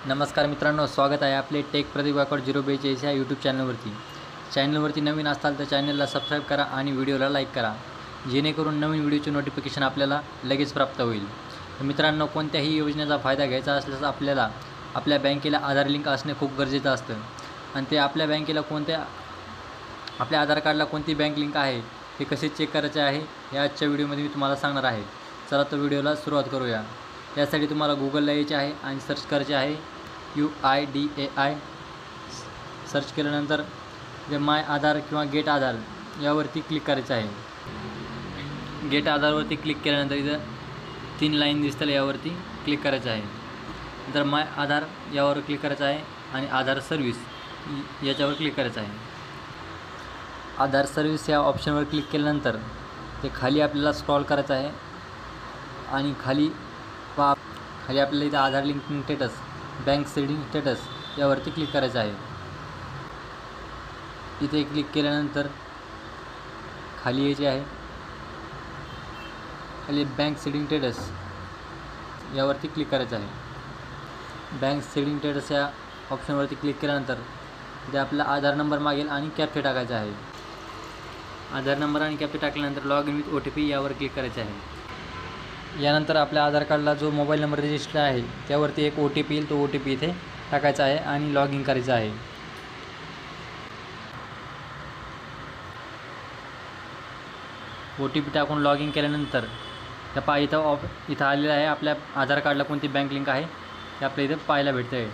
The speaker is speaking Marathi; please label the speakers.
Speaker 1: नमस्कार मित्रांनो, स्वागत आहे आपले टेक प्रदीप गायकवाड 042 या यूट्यूब चॅनलवरती नवीन असाल तर चॅनलला सबस्क्राईब करा आणि व्हिडिओला लाईक करा, जेणेकरून नवीन व्हिडिओचे नोटिफिकेशन आपल्याला लगेच प्राप्त होईल। तर मित्रांनो, कोणत्याही योजनेचा फायदा घ्यायचा असल्यास आपल्याला आपल्या बँकेला आधार लिंक असणे खूप गरजेचं असतं आणि ते आपल्या बँकेला आपल्या आधार कार्डला कोणती बँक लिंक आहे हे कसे चेक करायचे आहे या आजच्या व्हिडिओमध्ये मी तुम्हाला सांगणार आहे। चला तर व्हिडिओला सुरुवात करूया। यासाठी तुम्हाला गुगलला यायचे आहे आणि सर्च करायचे आहे UIDAI। सर्च केल्यानंतर जे माय आधार किंवा गेट आधार यावरती क्लिक करायचं आहे। गेट आधारवरती क्लिक केल्यानंतर इथं 3 लाईन दिसतील, यावरती क्लिक करायचं आहे। नंतर माय आधार यावर क्लिक करायचं आहे आणि आधार सर्व्हिस याच्यावर क्लिक करायचं आहे। आधार सर्व्हिस या ऑप्शनवर क्लिक केल्यानंतर ते खाली आपल्याला स्क्रॉल करायचं आहे आणि खाली आपल्याला इथं Aadhaar linking status, bank setting status यावरती क्लिक करायचं आहे। इथे क्लिक केल्यानंतर खाली यायचे आहे, खाली बँक सेटिंग स्टेटस यावरती क्लिक करायचं आहे। बँक सेटिंग स्टेटस या ऑप्शनवरती क्लिक केल्यानंतर इथे आपला आधार नंबर मागेल आणि कॅप्चा टाकायचा आहे। आधार नंबर आणि कॅप्चा टाकल्यानंतर लॉग इन विथ OTP यावर क्लिक करायचे आहे। यानंतर आपल्या आधार कार्डला जो मोबाईल नंबर रजिस्टर आहे त्यावरती एक OTP येईल, तो OTP इथे टाकायचा आहे आणि लॉग इन करायचं आहे। OTP टाकून लॉग इन केल्यानंतर त्या इथं आलेलं आहे आपल्या आधार कार्डला कोणती बँक लिंक आहे ते आपल्या इथं पाहायला भेटतं आहे।